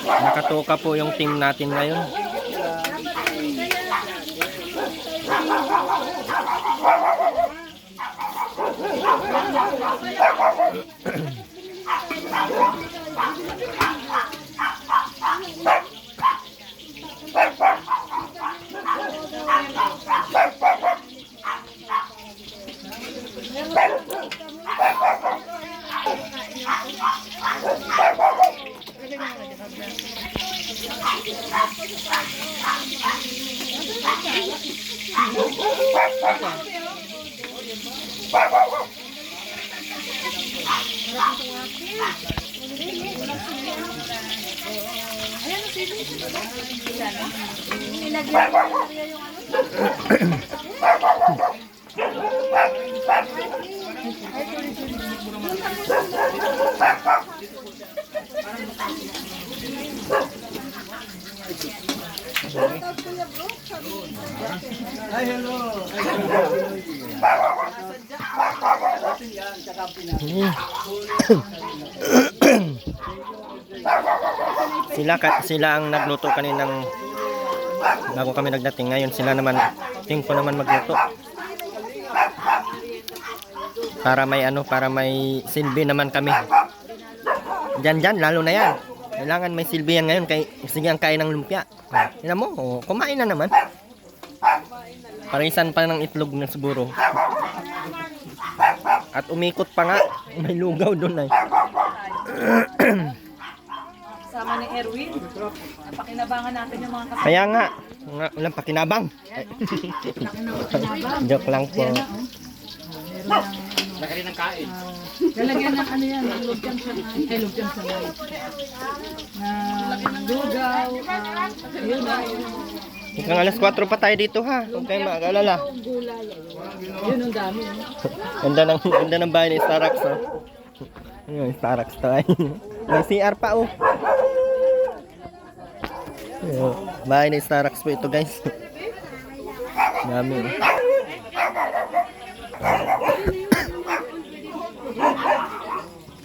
Nakatoka po yung team natin ngayon. Ay, hello. Sila ang nagluto kaninang bago kami nagdating. Ngayon sila naman, team ko naman magluto. Para may silbi naman kami. Diyan lalo na yan. Kailangan may silbi yan ngayon kay sige ang kain ng lumpia. Tingnan mo, kumain na naman. Parisan pa ng itlog na siguro. At umikot pa nga. May lugaw doon ay. Sama ni Erwin. Napakinabangan natin yung mga kasama. Kaya nga, walang pakinabang. Joke lang po. Laki ng kain. Lalagyan ng ano yan, lumpiyang sanay. Lumpiyang sanay. Lugaw. Yun na. Hanggang alas 4 pa tayo dito ha. Huwag kayong mag-alala. Yun ang dami. Ganda ng bahay ni Starax. Oh. Yung Starax to ay. May CR pa oh. Bahay ni Starax po ito guys. Dami.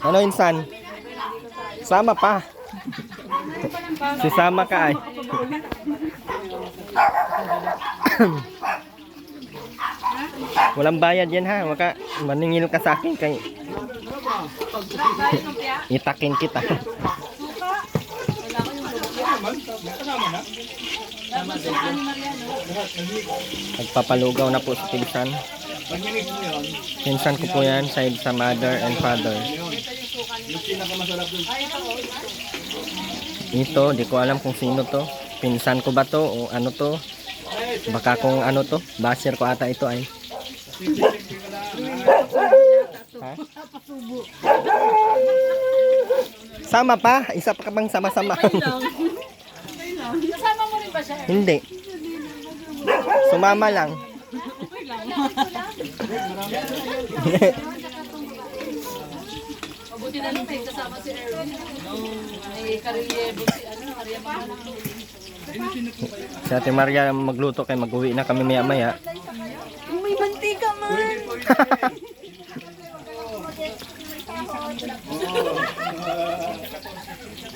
Ano insan? Sama pa. Si sama ka ay. Walang bayad yan ha. Maka maningil ka sa akin kay itakin kita. Nagpapalugaw na po sa pinsan. Pinsan ko po yan, side sa mother and father. Ito, di ko alam kung sino to. Pinsan ko ba to o ano to? Baka kung ano to, basher ko ata ito ay. Ha? Sama pa? Isa pa ka bang sama-sama? Kasama mo rin ba siya? Hindi. Sumama lang. Mabuti na lang kasama si Erwin. May karyebo si Maria Mamana. Si Ate Maria magluto kay mag-uwi na kami maya-maya. May mantika man.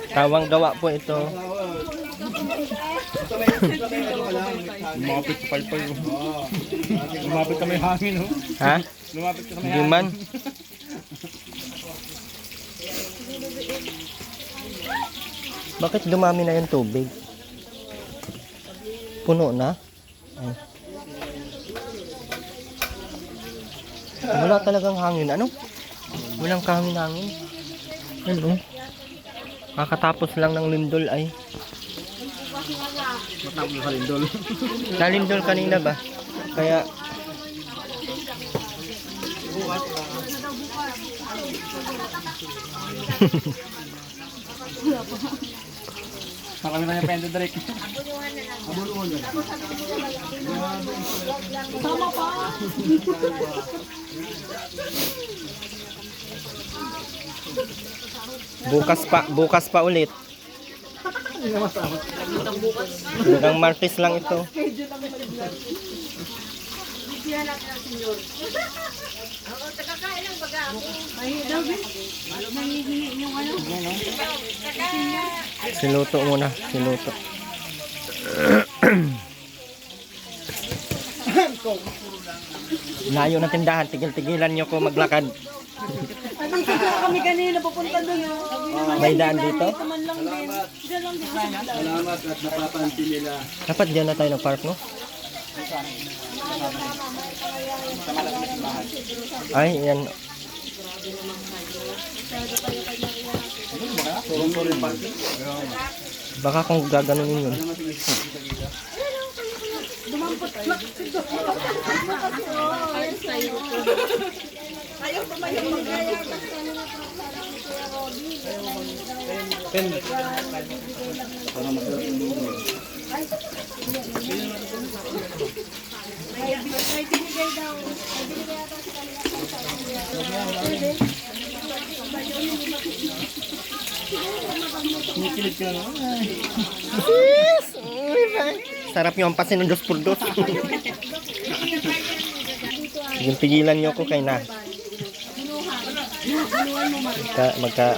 Tawang gawa po ito. Lumapit ka palpal. Lumapit ka may hangin. Ha? Lumapit ka may Hindi man. Bakit dumami na yung tubig? Puno na? Ay. Wala talagang hangin. Ano? Walang kahangin-hangin. Ano? Kakatapos lang ng lindol ay. Matapos sa lindol. Nalindol kanina ba? Kaya Kami na yung pendo direct. Sama pa. bukas pa ulit. Hanggang Martes lang ito. Sisihan natin ang senyor. Oo, tagakain lang baga ako. Ay, daw, nangihingi yung ano. Siluto muna, siluto. Layo na tindahan, tigil-tigilan nyo ko maglakad. Anong siguro kami kanina pupunta doon. May daan dito? Man lang din. Diyan lang din. Salamat at napapansin nila. Dapat dyan na tayo ng park, no? Ay, yan. Baka kung gaganunin yun. Ayaw pa may magaya. May binigay daw. May binigay ata sa kanila. Kinikilig ka na. Sarap yung ampasin ng dos por dos. Yung pigilan nyo ko kay na.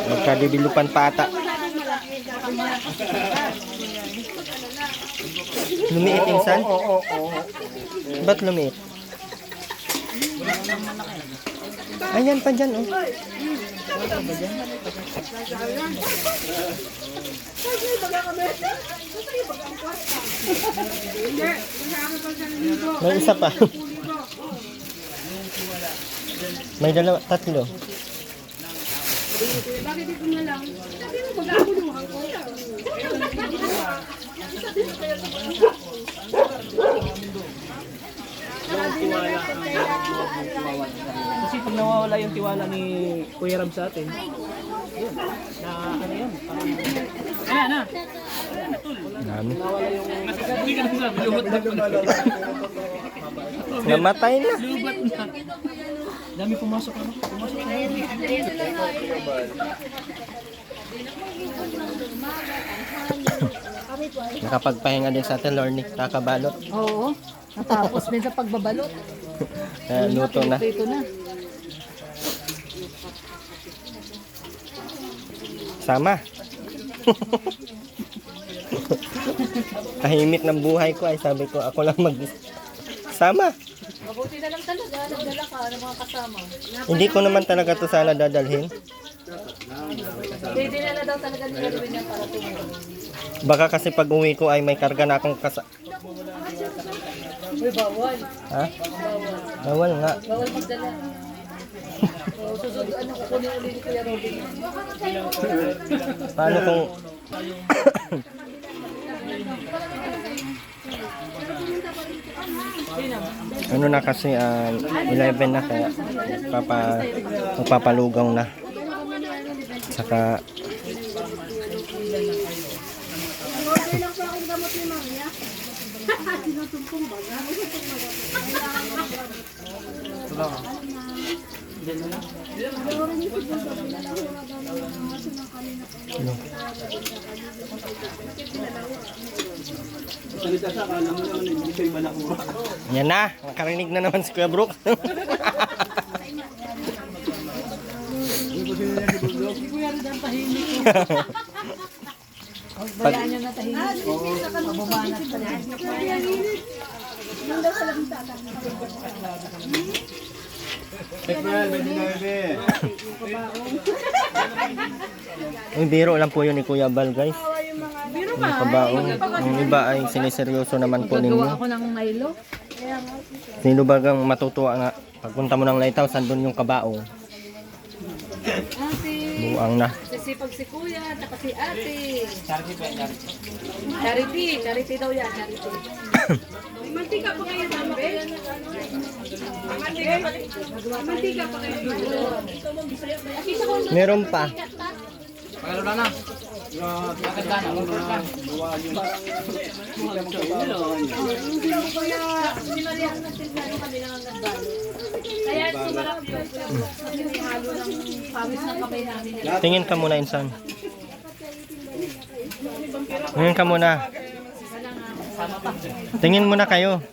Magkadidilupan pa ata. Lumiit insan? Oo. Ba't lumiit? Ayan pa dyan, oh. May isa pa. May dalawa, tatlo. Bakit dito na lang? Sabi mo, mag-aabuluhan ko. Kasi pag nawawala yung tiwala ni Kuya Ram sa atin, yun, na ano yun, parang, na. Dami. Hindi ka nasabi, lubat na. Namatay na. Lubat na. Dami pumasok ano? Pumasok na. Nakapagpahinga din sa atin, Lorne. Kakabalot. Oo. Natapos din sa pagbabalot. Luto na. Ito na. Sama. Tahimik ng buhay ko ay sabi ko ako lang sama. Mabuti na lang talaga. Nagdala ka ng mga kasama. Hindi ko naman talaga to sana dadalhin. Hindi na daw talaga nila gawin niya para tumulong. Baka kasi pag uwi ko ay may karga na akong Uy, bawal. Ha? Bawal nga. Bawal magdala. Susunod, ano, kukunin ulit ni Kuya Robin. Paano kung ano na kasi 11 na kaya magpapalugaw na. Saka ano? Salita sa akala mo naman, hindi kayo malakuha. Yan na, nakarinig na naman si Kuya Brook. Kuya rin ang tahimik. Bayaan niya na tahimik. Mabumanat pa yan. April 29. Uy, biro lang po yun ni Kuya Bal, guys. Biro Yung kabaong. Yung iba ay siniseryoso naman po ninyo. Ako ng Milo. Sino bagang matutuwa nga? Pagpunta mo ng lighthouse, andun yung kabaong. Ate. Buang na. Sisipag si Kuya, tsaka si Ate. Charity daw yan, charity. Mantika pa kayo nambe? Mantika pa kayo. Meron pa. Pagkalo na na. Bakit ka na? Sinarihan na sila yung kanilang nagbalo. Kaya sumarap yun. Halo ng pawis ng kamay namin. Tingin ka muna, insan. Tingin ka muna. Tingin muna kayo.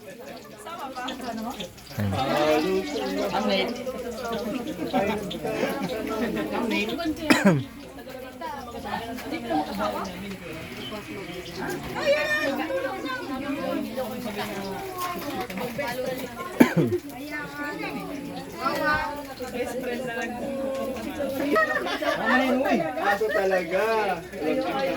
Aso talaga.